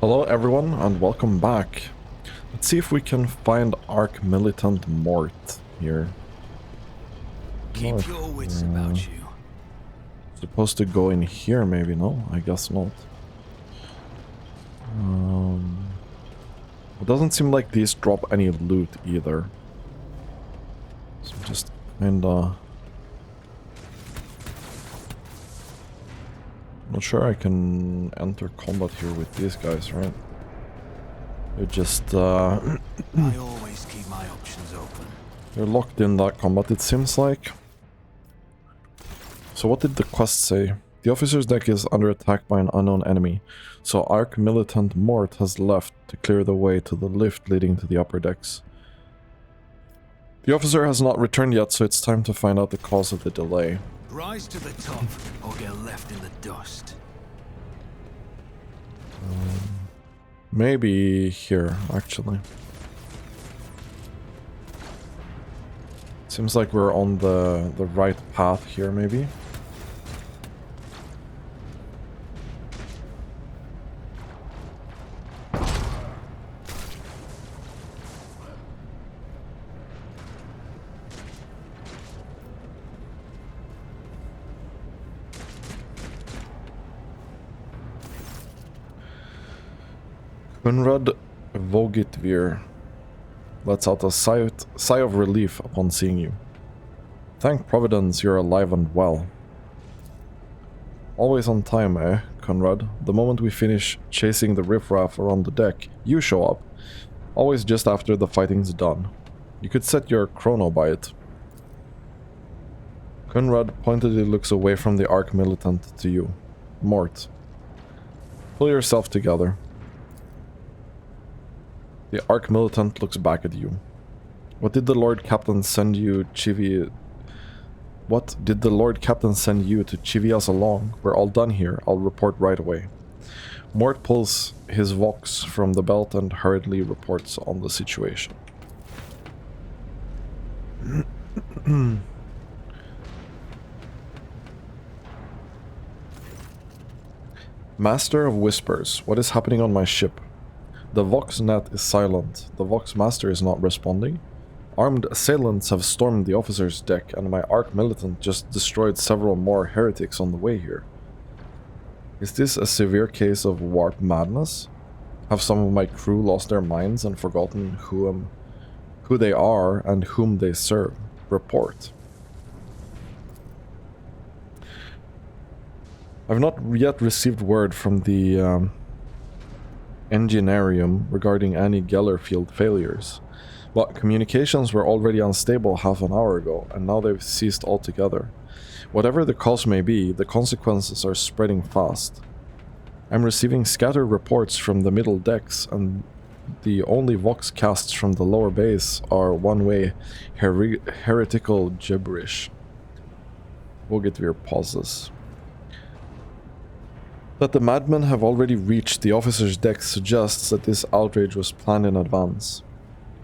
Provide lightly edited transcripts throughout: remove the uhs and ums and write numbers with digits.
Hello everyone and welcome back. Let's see if we can find Arch Militant Mort here. Keep your wits about you. Supposed to go in here maybe, no? I guess not. It doesn't seem like these drop any loot either. So just kinda... Not sure I can enter combat here with these guys, right? They're just I always keep my options open. they're locked in that combat, it seems like. So what did the quest say? The officer's deck is under attack by an unknown enemy, so Arch Militant Mort has left to clear the way to the lift leading to the upper decks. The officer has not returned yet, so it's time to find out the cause of the delay. Rise to the top or get left in the dust. Maybe here, actually. Seems like we're on the right path here, maybe. Conrad Vogitvir lets out a sigh of relief upon seeing you. Thank Providence you're alive and well. Always on time, eh, Conrad? The moment we finish chasing the riffraff around the deck, you show up. Always just after the fighting's done. You could set your chrono by it. Conrad pointedly looks away from the Arch Militant to you. Mort. Pull yourself together. The Arch Militant looks back at you. What did the Lord Captain send you, Chivi? What did the Lord Captain send you to chivvy us along? We're all done here. I'll report right away. Mort pulls his Vox from the belt and hurriedly reports on the situation. Master of Whispers, what is happening on my ship? The Vox net is silent. The Vox Master is not responding. Armed assailants have stormed the officer's deck, and my Arch Militant just destroyed several more heretics on the way here. Is this a severe case of warp madness? Have some of my crew lost their minds and forgotten who they are and whom they serve? Report. I've not yet received word from the Engineerium regarding any Gellerfield failures, but communications were already unstable half an hour ago, and now they've ceased altogether. Whatever the cause may be, the consequences are spreading fast. I'm receiving scattered reports from the middle decks, and the only Vox casts from the lower base are one-way heretical gibberish. Vogitvir pauses. That the madmen have already reached the officer's deck suggests that this outrage was planned in advance.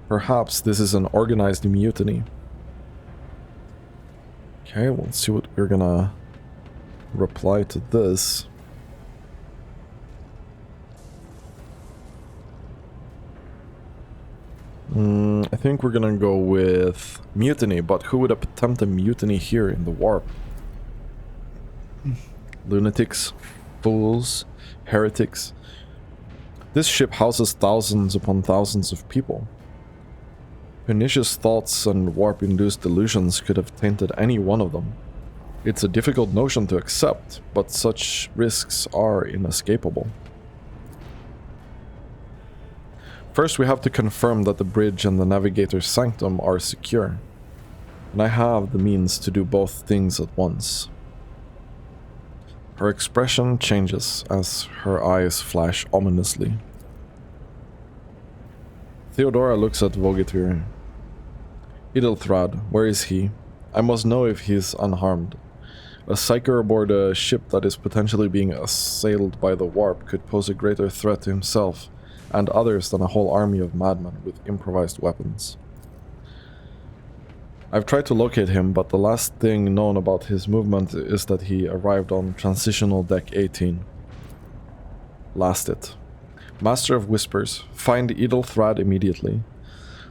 Perhaps this is an organized mutiny. Okay, let's see what we're gonna reply to this. I think we're gonna go with mutiny, but who would attempt a mutiny here in the warp? Lunatics. Fools, heretics. This ship houses thousands upon thousands of people. Pernicious thoughts and warp-induced delusions could have tainted any one of them. It's a difficult notion to accept, but such risks are inescapable. First, we have to confirm that the bridge and the navigator's sanctum are secure, and I have the means to do both things at once. Her expression changes as her eyes flash ominously. Theodora looks at Vogitvir. Idelthrad, where is he? I must know if he's unharmed. A psyker aboard a ship that is potentially being assailed by the warp could pose a greater threat to himself and others than a whole army of madmen with improvised weapons. I've tried to locate him, but the last thing known about his movement is that he arrived on Transitional Deck 18. Last it. Master of Whispers, find Edelthrad immediately.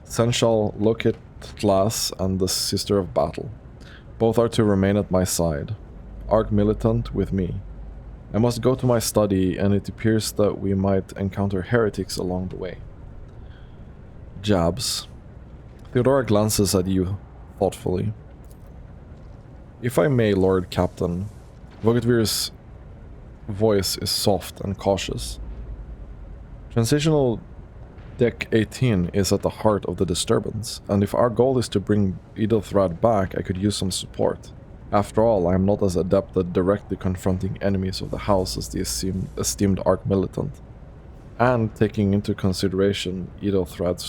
Sensual, Locate Glass, and the Sister of Battle. Both are to remain at my side. Arc Militant with me. I must go to my study, and it appears that we might encounter heretics along the way. Jabs. Theodora glances at you thoughtfully. If I may, Lord Captain. Vogatvir's voice is soft and cautious. Transitional Deck 18 is at the heart of the disturbance, and if our goal is to bring Edelthrad back, I could use some support. After all, I am not as adept at directly confronting enemies of the house as the esteemed Arc Militant. And taking into consideration Edelthrad's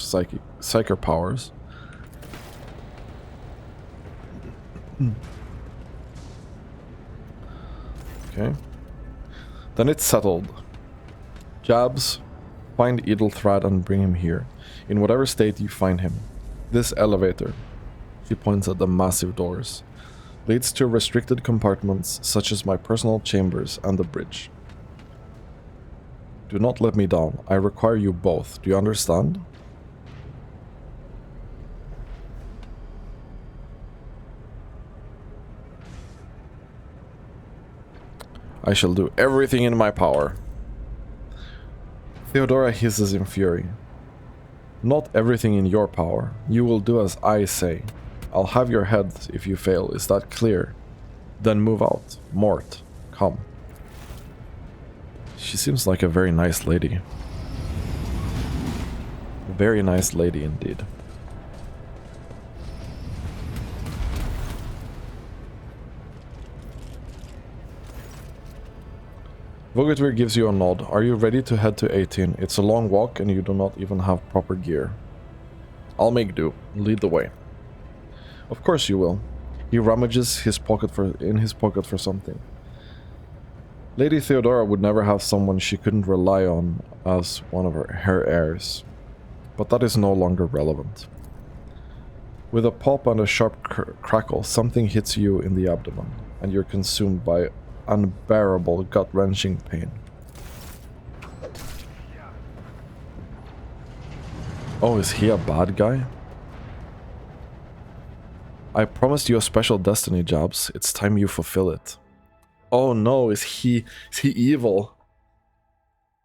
psychic powers. Okay. Then it's settled. Jabs, find Edelthrad and bring him here, in whatever state you find him. This elevator, she points at the massive doors, leads to restricted compartments such as my personal chambers and the bridge. Do not let me down. I require you both. Do you understand? I shall do everything in my power. Theodora hisses in fury. Not everything in your power. You will do as I say. I'll have your head if you fail. Is that clear? Then move out. Mort, come. She seems like a very nice lady. A very nice lady indeed. Vogatvir gives you a nod. Are you ready to head to 18? It's a long walk and you do not even have proper gear. I'll make do. Lead the way. Of course you will. He rummages in his pocket for something. Lady Theodora would never have someone she couldn't rely on as one of her heirs. But that is no longer relevant. With a pop and a sharp crackle, something hits you in the abdomen, and you're consumed by unbearable, gut-wrenching pain. Oh, is he a bad guy? I promised you a special destiny, Jabs. It's time you fulfill it. Oh no, is he evil?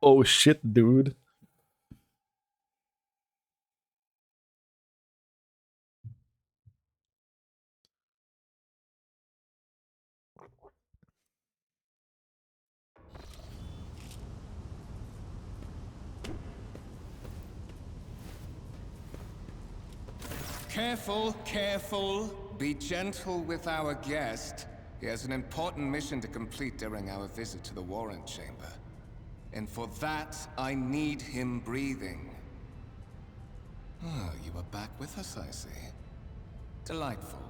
Oh shit, dude. Careful, careful. Be gentle with our guest. He has an important mission to complete during our visit to the Warrant Chamber. And for that, I need him breathing. Oh, you are back with us, I see. Delightful.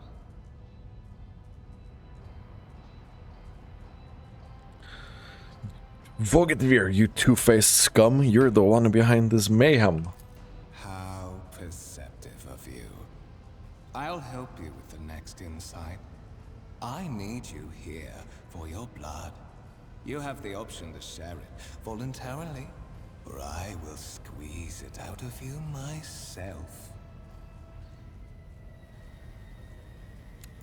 Vogatvir, you two-faced scum. You're the one behind this mayhem. How perceptive of you. I'll help you with the next insight. I need you here for your blood. You have the option to share it voluntarily, or I will squeeze it out of you myself.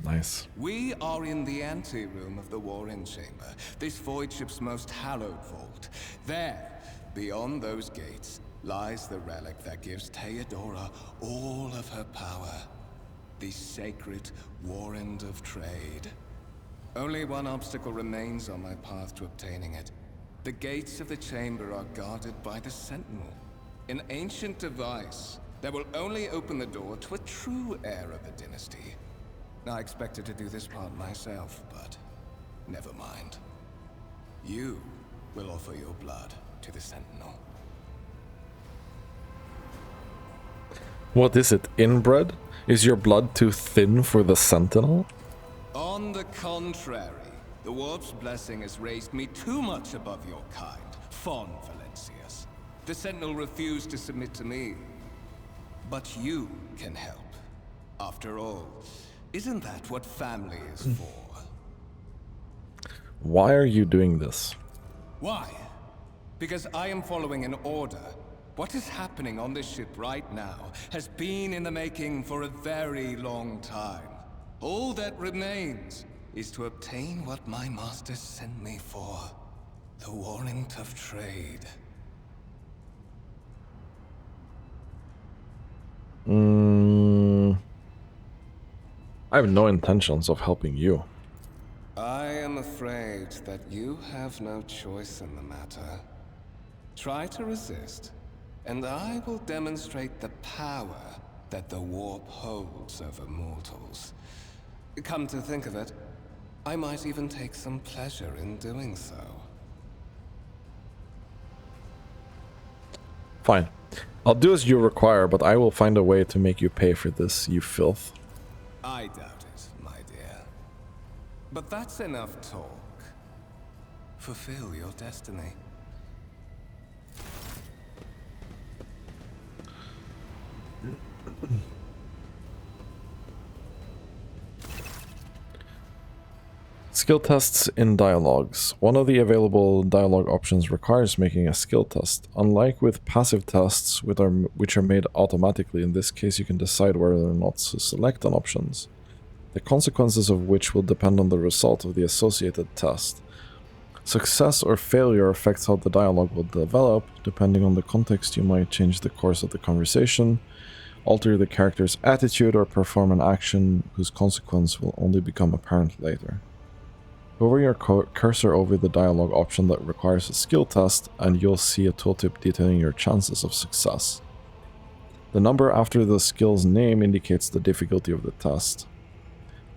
Nice. We are in the anteroom of the Warren Chamber, this void ship's most hallowed vault. There, beyond those gates, lies the relic that gives Theodora all of her power. The sacred Warrant of Trade. Only one obstacle remains on my path to obtaining it. The gates of the chamber are guarded by the Sentinel, an ancient device that will only open the door to a true heir of the dynasty. I expected to do this part myself, but never mind. You will offer your blood to the Sentinel. What is it, inbred? Is your blood too thin for the Sentinel? On the contrary, the Warp's blessing has raised me too much above your kind, Fon Valencius. The Sentinel refused to submit to me. But you can help. After all, isn't that what family is for? Why are you doing this? Why? because I am following an order. What is happening on this ship right now has been in the making for a very long time. All that remains is to obtain what my masters sent me for. The warrant of trade. I have no intentions of helping you. I am afraid that you have no choice in the matter. Try to resist, and I will demonstrate the power that the warp holds over mortals. Come to think of it, I might even take some pleasure in doing so. Fine. I'll do as you require, but I will find a way to make you pay for this, you filth. I doubt it, my dear. But that's enough talk. Fulfill your destiny. Skill tests in dialogues. One of the available dialogue options requires making a skill test. Unlike with passive tests, which are made automatically, in this case you can decide whether or not to select an options, the consequences of which will depend on the result of the associated test. Success or failure affects how the dialogue will develop. Depending on the context, you might change the course of the conversation, alter the character's attitude, or perform an action whose consequence will only become apparent later. Hover your cursor over the dialogue option that requires a skill test, and you'll see a tooltip detailing your chances of success. The number after the skill's name indicates the difficulty of the test.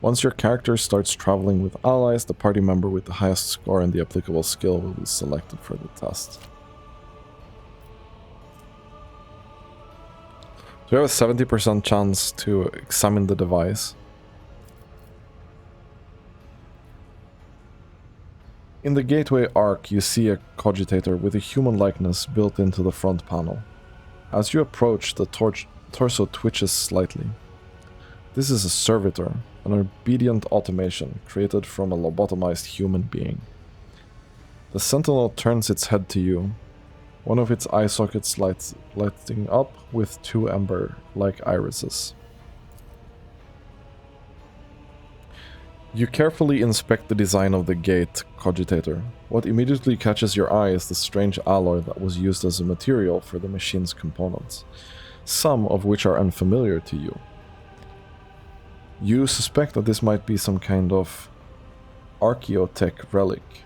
Once your character starts traveling with allies, the party member with the highest score in the applicable skill will be selected for the test. So we have a 70% chance to examine the device. In the gateway arc, you see a cogitator with a human likeness built into the front panel. As you approach, the torso twitches slightly. This is a servitor, an obedient automation created from a lobotomized human being. The sentinel turns its head to you, one of its eye sockets lighting up with two ember-like irises. You carefully inspect the design of the gate cogitator. What immediately catches your eye is the strange alloy that was used as a material for the machine's components, some of which are unfamiliar to you. You suspect that this might be some kind of archaeotech relic.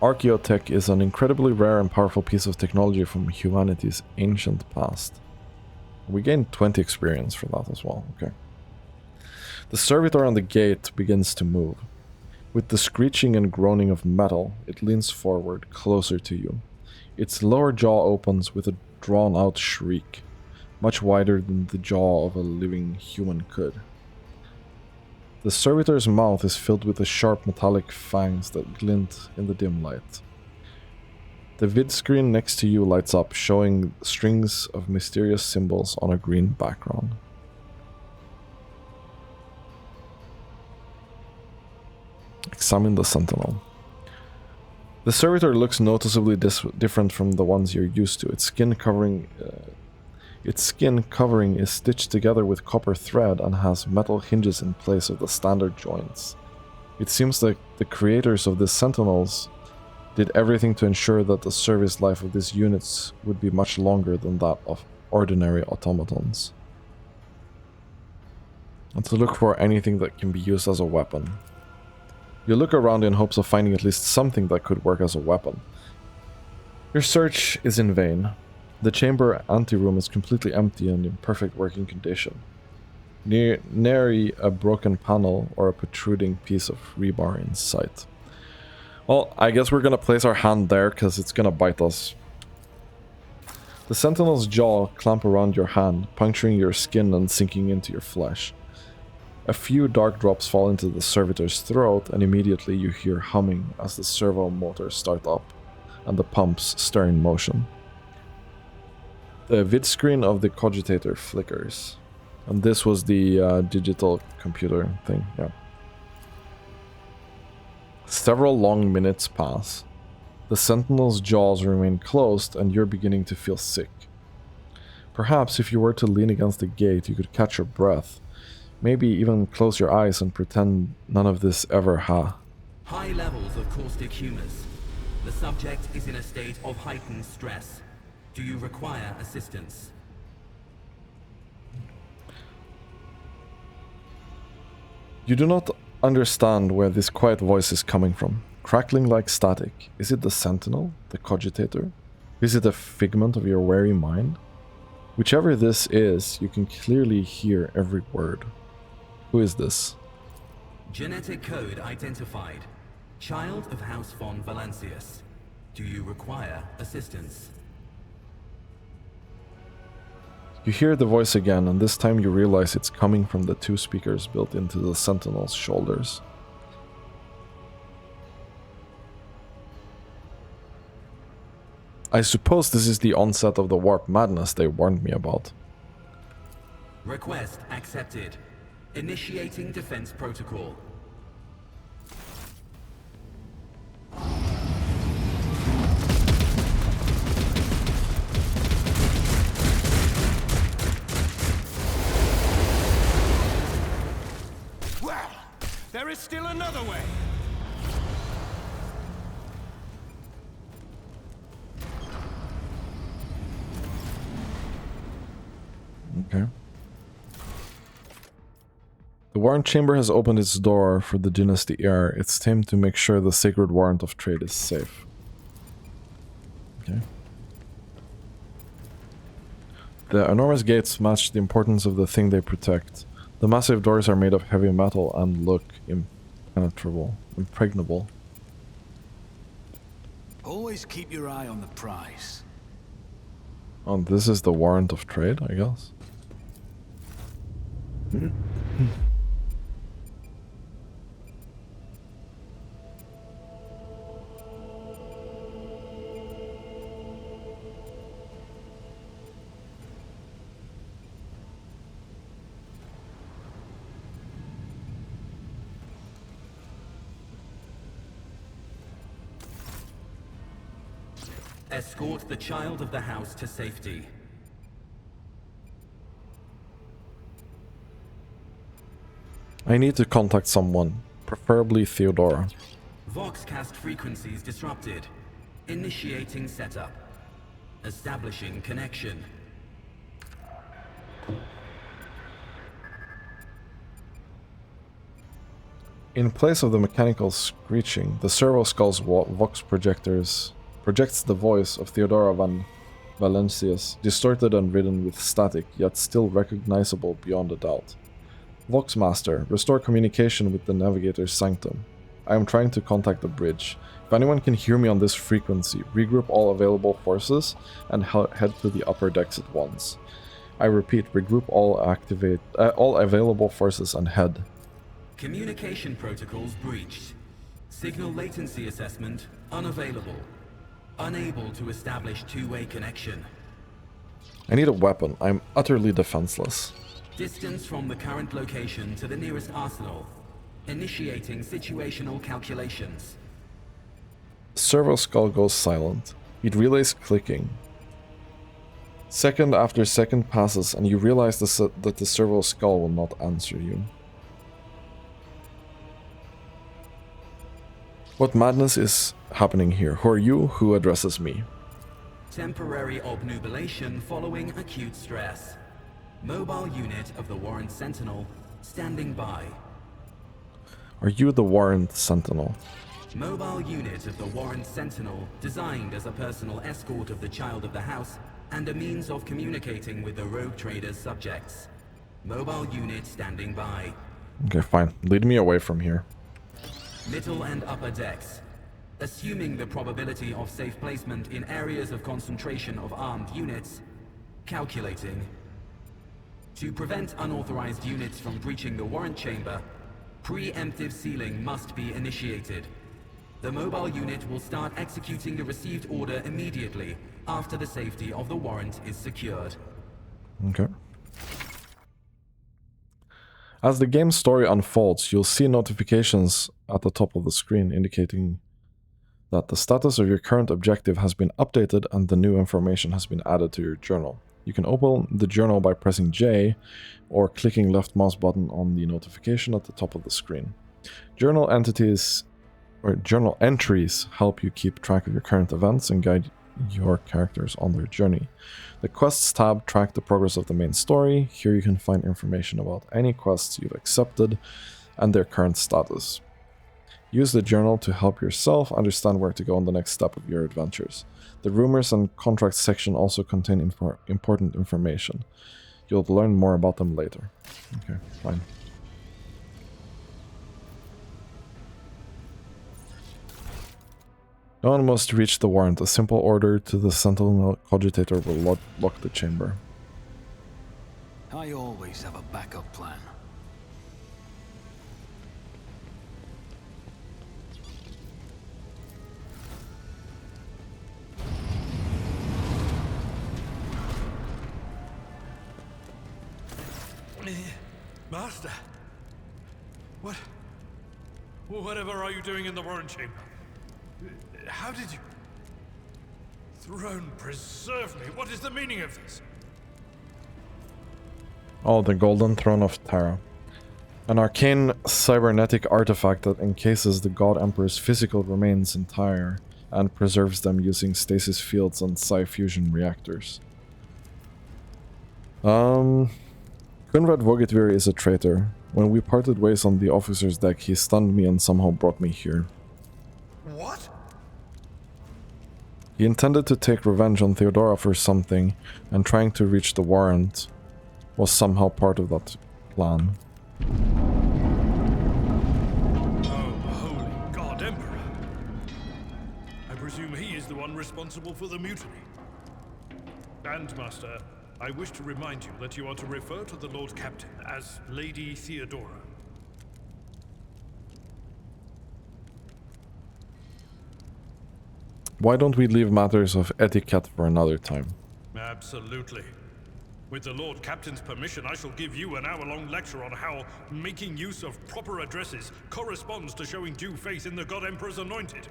Archaeotech is an incredibly rare and powerful piece of technology from humanity's ancient past. We gained 20 experience for that as well, okay. The servitor on the gate begins to move. With the screeching and groaning of metal, it leans forward, closer to you. Its lower jaw opens with a drawn-out shriek, much wider than the jaw of a living human could. The servitor's mouth is filled with the sharp metallic fangs that glint in the dim light. The vid screen next to you lights up, showing strings of mysterious symbols on a green background. Examine the sentinel. The servitor looks noticeably different from the ones you're used to. Its skin covering is stitched together with copper thread and has metal hinges in place of the standard joints. It seems like the creators of the sentinels did everything to ensure that the service life of these units would be much longer than that of ordinary automatons. And to look for anything that can be used as a weapon. You look around in hopes of finding at least something that could work as a weapon. Your search is in vain. The chamber anteroom is completely empty and in perfect working condition. Nary a broken panel or a protruding piece of rebar in sight. Well, I guess we're gonna place our hand there because it's gonna bite us. The sentinel's jaw clamp around your hand, puncturing your skin and sinking into your flesh. A few dark drops fall into the servitor's throat, and immediately you hear humming as the servo motors start up and the pumps stir in motion. The vid screen of the cogitator flickers, and this was the digital computer thing, yeah. Several long minutes pass. The sentinel's jaws remain closed and you're beginning to feel sick. Perhaps if you were to lean against the gate, you could catch your breath. Maybe even close your eyes and pretend none of this ever High levels of caustic humors. The subject is in a state of heightened stress. Do you require assistance? You do not understand where this quiet voice is coming from. Crackling like static. Is it the sentinel? The cogitator? Is it a figment of your wary mind? Whichever this is, you can clearly hear every word. Who is this? Genetic code identified. Child of House von Valancius. Do you require assistance? You hear the voice again, and this time you realize it's coming from the two speakers built into the sentinel's shoulders. I suppose this is the onset of the warp madness they warned me about. Request accepted. Initiating defense protocol. Well, there is still another way. Okay. The warrant chamber has opened its door for the dynasty heir. It's time to make sure the sacred warrant of trade is safe. Okay. The enormous gates match the importance of the thing they protect. The massive doors are made of heavy metal and look impregnable. Always keep your eye on the prize. Oh, this is the warrant of trade, I guess. Escort the child of the house to safety. I need to contact someone, preferably Theodora. Voxcast frequencies disrupted. Initiating setup. Establishing connection. In place of the mechanical screeching, the servo skull's vox projects the voice of Theodora van Valancius, distorted and ridden with static, yet still recognizable beyond a doubt. Vox Master, restore communication with the Navigator's Sanctum. I am trying to contact the bridge. If anyone can hear me on this frequency, regroup all available forces and head to the upper decks at once. I repeat, regroup all available forces and head. Communication protocols breached. Signal latency assessment unavailable. Unable to establish two-way connection. I need a weapon. I'm utterly defenseless. Distance from the current location to the nearest arsenal. Initiating situational calculations. Servo skull goes silent. It relays clicking. Second after second passes and you realize that the servo skull will not answer you. What madness is happening here? Who are you? Who addresses me? Temporary obnubilation following acute stress. Mobile unit of the Warrant Sentinel standing by. Are you the Warrant Sentinel? Mobile unit of the Warrant Sentinel designed as a personal escort of the child of the house and a means of communicating with the rogue trader's subjects. Mobile unit standing by. Okay, fine. Lead me away from here. Middle and upper decks. Assuming the probability of safe placement in areas of concentration of armed units. Calculating. To prevent unauthorized units from breaching the warrant chamber, preemptive sealing must be initiated. The mobile unit will start executing the received order immediately after the safety of the warrant is secured. Okay. As the game's story unfolds, you'll see notifications at the top of the screen indicating that the status of your current objective has been updated and the new information has been added to your journal. You can open the journal by pressing J or clicking left mouse button on the notification at the top of the screen. Journal entries help you keep track of your current events and guide your characters on their journey. The Quests tab tracks the progress of the main story. Here you can find information about any quests you've accepted and their current status. Use the journal to help yourself understand where to go on the next step of your adventures. The rumors and contracts section also contain important information. You'll learn more about them later. Okay, fine. No one must reach the warrant. A simple order to the Sentinel Cogitator will lock the chamber. I always have a backup plan. Master! Whatever are you doing in the warrant chamber? How did you... Throne preserve me! What is the meaning of this? Oh, the Golden Throne of Terra. An arcane cybernetic artifact that encases the God Emperor's physical remains entire and preserves them using stasis fields and psi-fusion reactors. Kunrad Vogitvir is a traitor. When we parted ways on the officer's deck, he stunned me and somehow brought me here. What? He intended to take revenge on Theodora for something, and trying to reach the warrant was somehow part of that plan. Oh, holy God, Emperor! I presume he is the one responsible for the mutiny. And, Master, I wish to remind you that you are to refer to the Lord Captain as Lady Theodora. Why don't we leave matters of etiquette for another time? Absolutely. With the Lord Captain's permission, I shall give you an hour-long lecture on how making use of proper addresses corresponds to showing due faith in the God Emperor's anointed.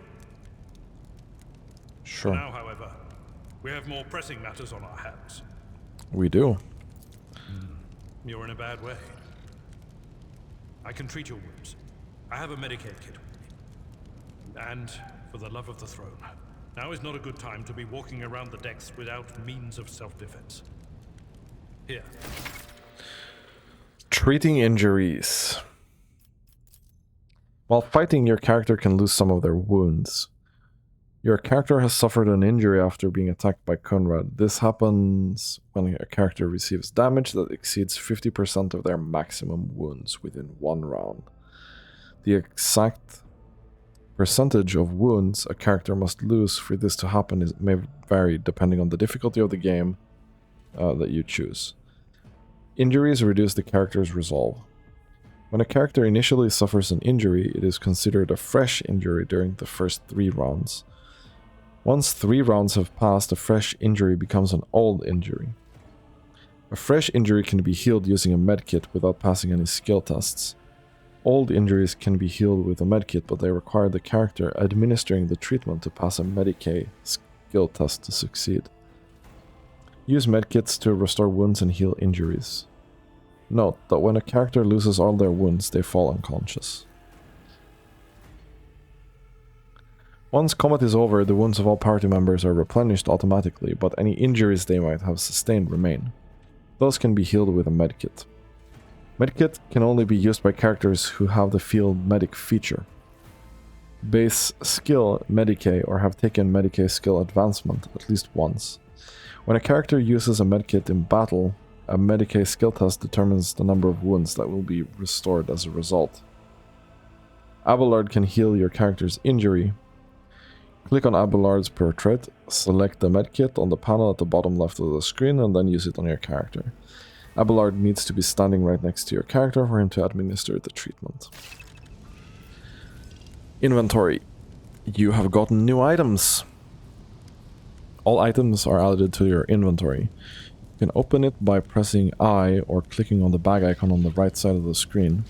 Sure. Now, however, we have more pressing matters on our hands. We do. You're in a bad way. I can treat your wounds. I have a Medicaid kit with me. And, for the love of the throne, now is not a good time to be walking around the decks without means of self-defense. Here. Treating injuries. While fighting, your character can lose some of their wounds. Your character has suffered an injury after being attacked by Kunrad. This happens when a character receives damage that exceeds 50% of their maximum wounds within 1 round. The exact percentage of wounds a character must lose for this to happen may vary depending on the difficulty of the game that you choose. Injuries reduce the character's resolve. When a character initially suffers an injury, it is considered a fresh injury during the first 3 rounds. Once 3 rounds have passed, a fresh injury becomes an old injury. A fresh injury can be healed using a medkit without passing any skill tests. Old injuries can be healed with a medkit, but they require the character administering the treatment to pass a Medicaid skill test to succeed. Use medkits to restore wounds and heal injuries. Note that when a character loses all their wounds, they fall unconscious. Once combat is over, the wounds of all party members are replenished automatically, but any injuries they might have sustained remain. Those can be healed with a medkit. Medkit can only be used by characters who have the field medic feature. Base skill Medicaid or have taken Medicaid skill advancement at least once. When a character uses a medkit in battle, a Medicaid skill test determines the number of wounds that will be restored as a result. Abelard can heal your character's injury. Click on Abelard's portrait, select the medkit on the panel at the bottom left of the screen, and then use it on your character. Abelard needs to be standing right next to your character for him to administer the treatment. Inventory. You have gotten new items. All items are added to your inventory. You can open it by pressing I or clicking on the bag icon on the right side of the screen.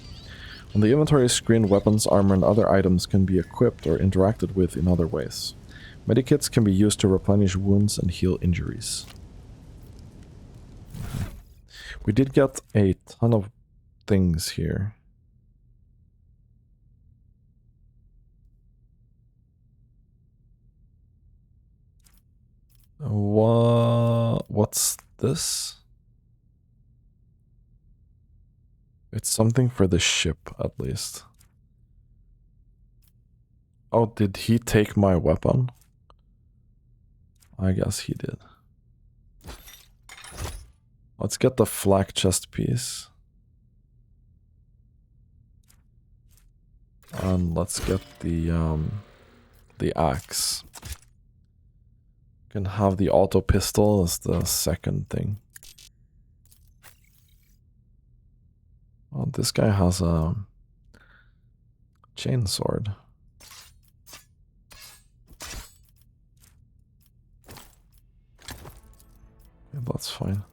On the inventory screen, weapons, armor, and other items can be equipped or interacted with in other ways. Medikits can be used to replenish wounds and heal injuries. We did get a ton of things here. What's this? It's something for the ship, at least. Oh, did he take my weapon? I guess he did. Let's get the flak chest piece. And let's get the axe. Can have the auto pistol as the second thing. Oh, this guy has a chainsword. Yeah, that's fine.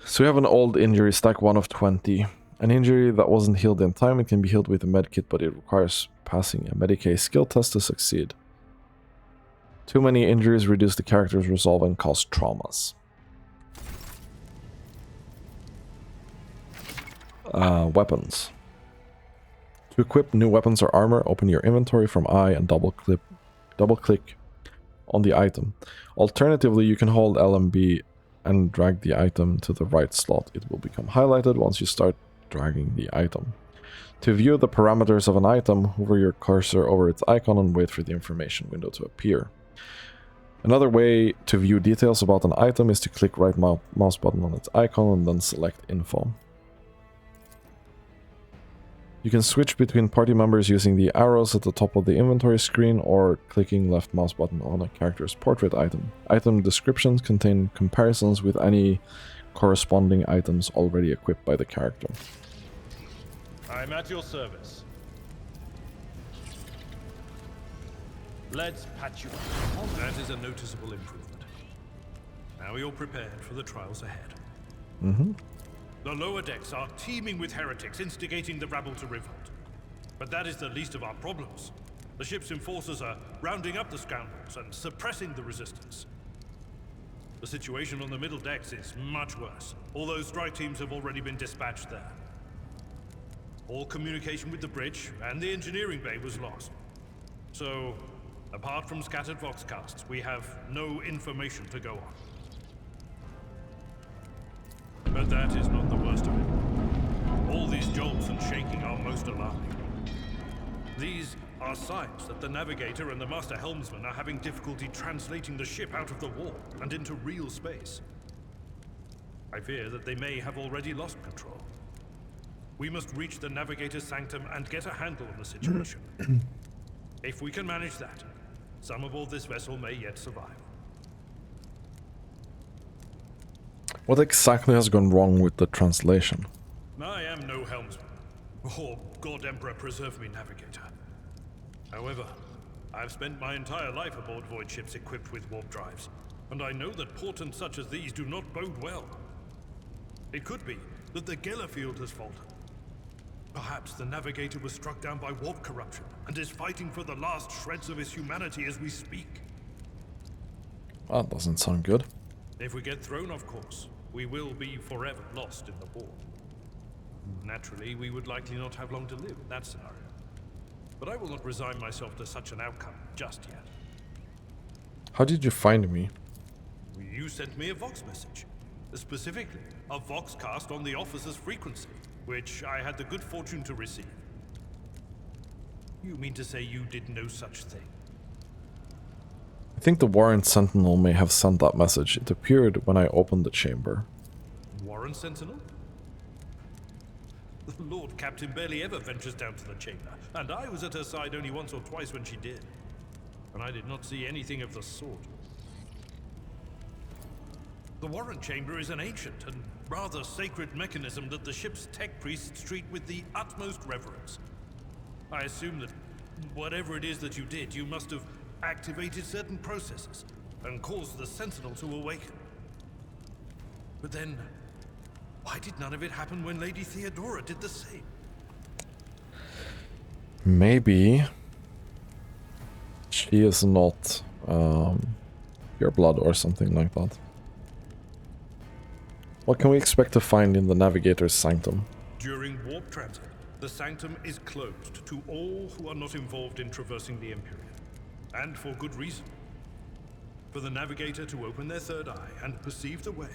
So we have an old injury, stack 1 of 20. An injury that wasn't healed in time, it can be healed with a medkit, but it requires passing a Medicae skill test to succeed. Too many injuries reduce the character's resolve and cause traumas. Weapons. To equip new weapons or armor, open your inventory from I and double click on the item. Alternatively, you can hold LMB and drag the item to the right slot. It will become highlighted once you start dragging the item. To view the parameters of an item, hover your cursor over its icon and wait for the information window to appear. Another way to view details about an item is to click right mouse button on its icon and then select info. You can switch between party members using the arrows at the top of the inventory screen or clicking left mouse button on a character's portrait item. Item descriptions contain comparisons with any corresponding items already equipped by the character. I'm at your service. Let's patch you up. That is a noticeable improvement. Now you're prepared for the trials ahead. The lower decks are teeming with heretics instigating the rabble to revolt. But that is the least of our problems. The ship's enforcers are rounding up the scoundrels and suppressing the resistance. The situation on the middle decks is much worse, although strike teams have already been dispatched there. All communication with the bridge and the engineering bay was lost. So, apart from scattered voxcasts, we have no information to go on. But that is not the worst of it. All these jolts and shaking are most alarming. These are signs that the navigator and the master helmsman are having difficulty translating the ship out of the warp and into real space. I fear that they may have already lost control. We must reach the navigator's sanctum and get a handle on the situation. If we can manage that, some aboard this vessel may yet survive. What exactly has gone wrong with the translation? I am no helmsman, or God Emperor preserve me navigator. However, I've spent my entire life aboard void ships equipped with warp drives, and I know that portents such as these do not bode well. It could be that the Gellerfield has faltered. Perhaps the navigator was struck down by warp corruption and is fighting for the last shreds of his humanity as we speak. That doesn't sound good. If we get thrown off course, we will be forever lost in the warp. Naturally, we would likely not have long to live in that scenario. But I will not resign myself to such an outcome just yet. How did you find me? You sent me a Vox message. Specifically, a Vox cast on the officer's frequency, which I had the good fortune to receive. You mean to say you did no such thing? I think the Warren Sentinel may have sent that message. It appeared when I opened the chamber. Warren Sentinel? The Lord Captain barely ever ventures down to the chamber, and I was at her side only once or twice when she did. And I did not see anything of the sort. The Warren Chamber is an ancient and rather sacred mechanism that the ship's tech priests treat with the utmost reverence. I assume that whatever it is that you did, you must have activated certain processes and caused the Sentinel to awaken. But then, Why did none of it happen when Lady Theodora did the same? Maybe she is not pure blood or something like that. What can we expect to find in the Navigator's Sanctum? During warp transit, the Sanctum is closed to all who are not involved in traversing the Imperium. And for good reason. For the Navigator to open their third eye and perceive the way,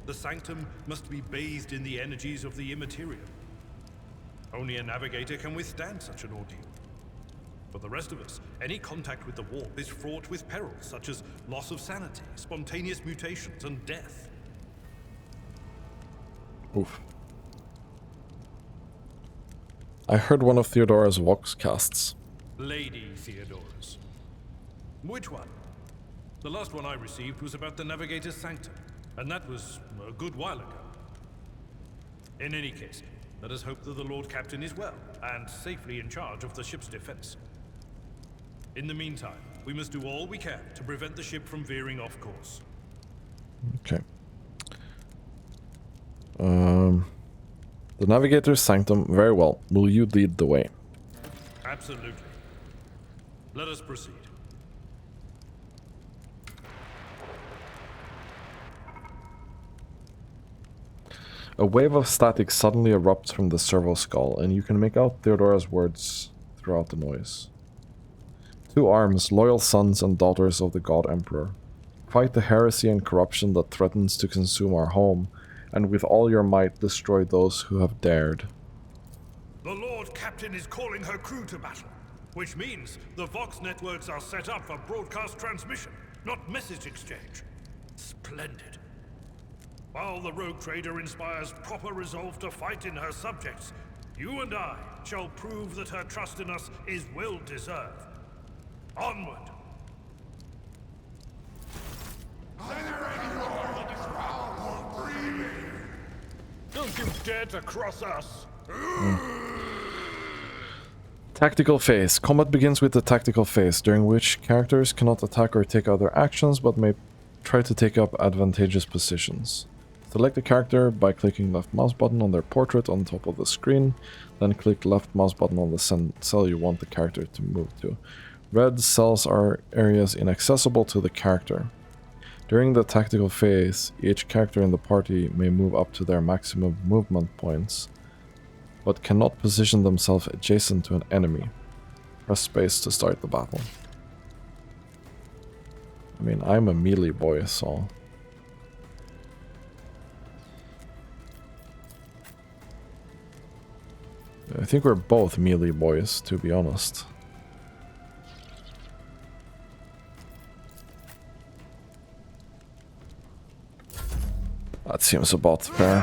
the Sanctum must be bathed in the energies of the Immaterium. Only a Navigator can withstand such an ordeal. For the rest of us, any contact with the warp is fraught with perils such as loss of sanity, spontaneous mutations, and death. Oof. I heard one of Theodora's Vox casts. Lady Theodora's. Which one? The last one I received was about the Navigator's Sanctum, and that was a good while ago. In any case, let us hope that the Lord Captain is well, and safely in charge of the ship's defense. In the meantime, we must do all we can to prevent the ship from veering off course. Okay. The Navigator's Sanctum, very well. Will you lead the way? Absolutely. Let us proceed. A wave of static suddenly erupts from the servo skull, and you can make out Theodora's words throughout the noise. 2 arms, loyal sons and daughters of the God Emperor. Fight the heresy and corruption that threatens to consume our home, and with all your might destroy those who have dared. The Lord Captain is calling her crew to battle, which means the Vox networks are set up for broadcast transmission, not message exchange. Splendid. While the rogue trader inspires proper resolve to fight in her subjects, you and I shall prove that her trust in us is well deserved. Onward! Don't you dare to cross us! Tactical phase. Combat begins with the tactical phase, during which characters cannot attack or take other actions, but may try to take up advantageous positions. Select a character by clicking left mouse button on their portrait on top of the screen, then click left mouse button on the cell you want the character to move to. Red cells are areas inaccessible to the character. During the tactical phase, each character in the party may move up to their maximum movement points, but cannot position themselves adjacent to an enemy. Press space to start the battle. I mean, I'm a melee boy, so... I think we're both melee boys, to be honest. That seems about fair.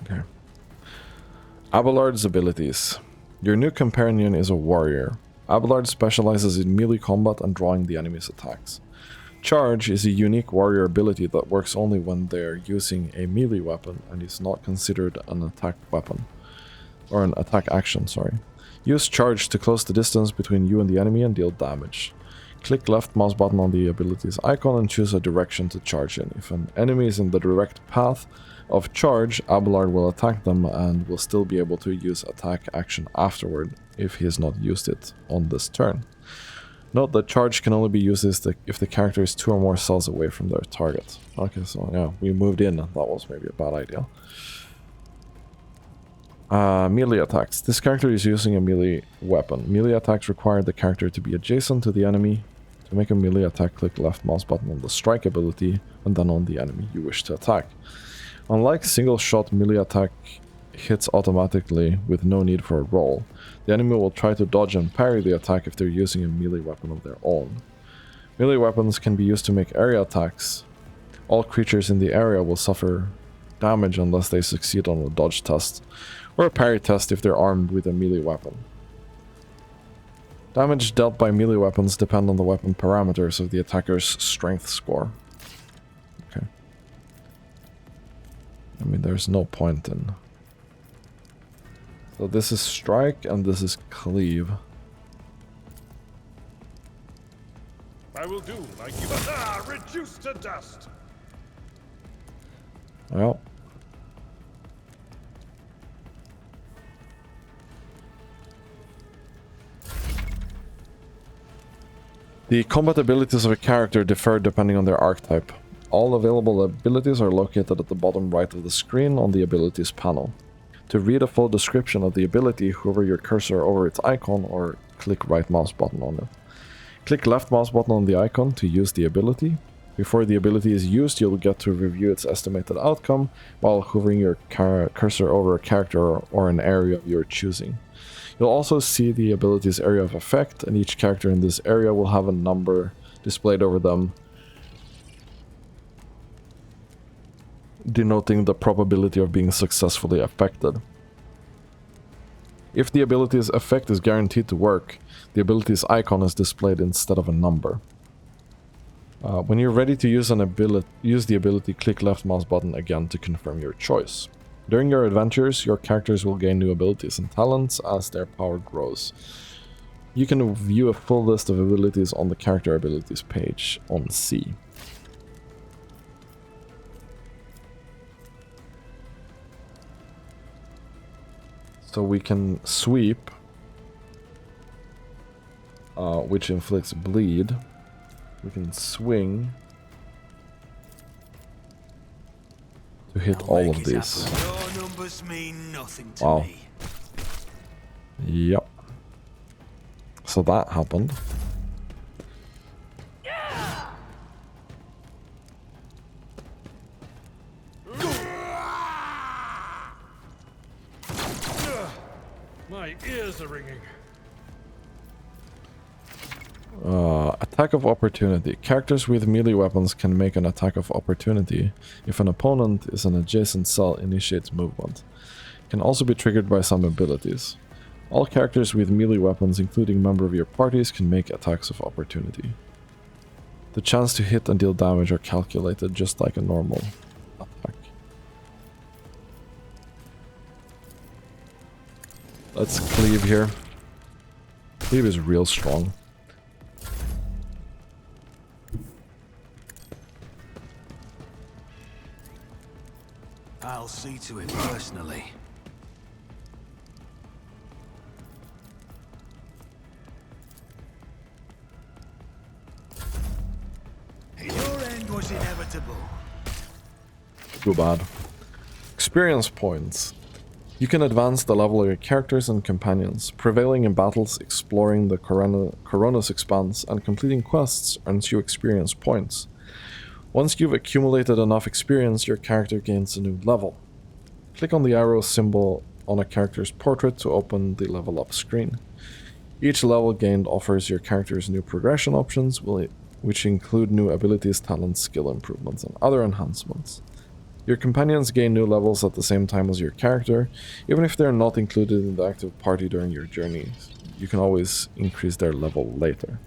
Okay. Abelard's abilities. Your new companion is a warrior. Abelard specializes in melee combat and drawing the enemy's attacks. Charge is a unique warrior ability that works only when they're using a melee weapon and is not considered an attack weapon. Or an attack action, sorry. Use charge to close the distance between you and the enemy and deal damage. Click left mouse button on the ability's icon and choose a direction to charge in. If an enemy is in the direct path of charge, Abelard will attack them and will still be able to use attack action afterward if he has not used it on this turn. Note that charge can only be used if the character is 2 or more cells away from their target. Okay, so yeah, we moved in. That was maybe a bad idea. Melee attacks. This character is using a melee weapon. Melee attacks require the character to be adjacent to the enemy. To make a melee attack, click left mouse button on the strike ability and then on the enemy you wish to attack. Unlike single shot, melee attack hits automatically with no need for a roll. The enemy will try to dodge and parry the attack if they're using a melee weapon of their own. Melee weapons can be used to make area attacks. All creatures in the area will suffer damage unless they succeed on a dodge test, or a parry test if they're armed with a melee weapon. Damage dealt by melee weapons depend on the weapon parameters of the attacker's strength score. Okay. I mean, there's no point in. So this is strike and this is cleave. I will do like you. Reduced to dust. Well. The combat abilities of a character differ depending on their archetype. All available abilities are located at the bottom right of the screen on the abilities panel. To read a full description of the ability, hover your cursor over its icon or click right mouse button on it. Click left mouse button on the icon to use the ability. Before the ability is used, you'll get to review its estimated outcome while hovering your cursor over a character or an area of your choosing. You'll also see the ability's area of effect, and each character in this area will have a number displayed over them, denoting the probability of being successfully affected. If the ability's effect is guaranteed to work, the ability's icon is displayed instead of a number. When you're ready to use the ability, click left mouse button again to confirm your choice. During your adventures, your characters will gain new abilities and talents as their power grows. You can view a full list of abilities on the character abilities page on C. So we can sweep, which inflicts bleed. We can swing to hit all of these. Your numbers mean nothing to Wow. me. Yep. So that happened. My ears are ringing. Attack of opportunity. Characters with melee weapons can make an attack of opportunity if an opponent is an adjacent cell initiates movement. Can also be triggered by some abilities. All characters with melee weapons, including members of your parties, can make attacks of opportunity. The chance to hit and deal damage are calculated just like a normal attack. Let's cleave here. Cleave is real strong. I'll see to it personally. Your end was inevitable. Too bad. Experience points. You can advance the level of your characters and companions. Prevailing in battles, exploring the Kronus Expanse, and completing quests earns you experience points. Once you've accumulated enough experience, your character gains a new level. Click on the arrow symbol on a character's portrait to open the level up screen. Each level gained offers your characters new progression options, which include new abilities, talents, skill improvements, and other enhancements. Your companions gain new levels at the same time as your character, even if they're not included in the active party during your journey. You can always increase their level later.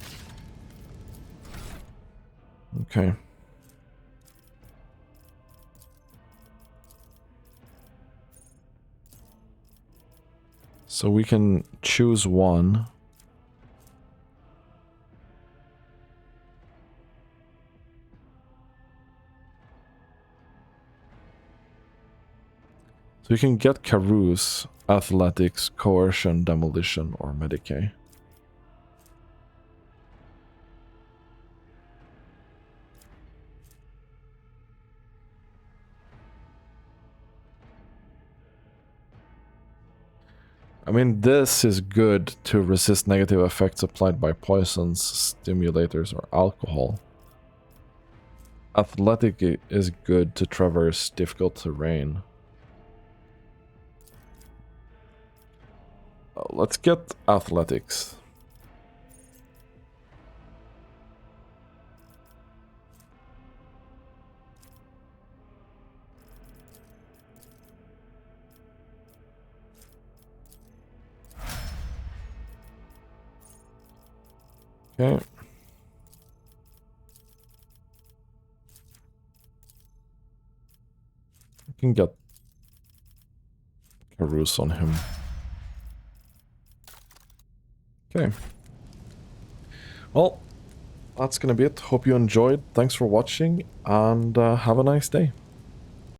Okay. So we can choose one. So you can get Carouse, Athletics, Coercion, Demolition, or Medicae. I mean, this is good to resist negative effects applied by poisons, stimulators, or alcohol. Athletic is good to traverse difficult terrain. Let's get athletics. Okay. I can get a ruse on him. Okay. Well, that's gonna be it. Hope you enjoyed. Thanks for watching, and have a nice day.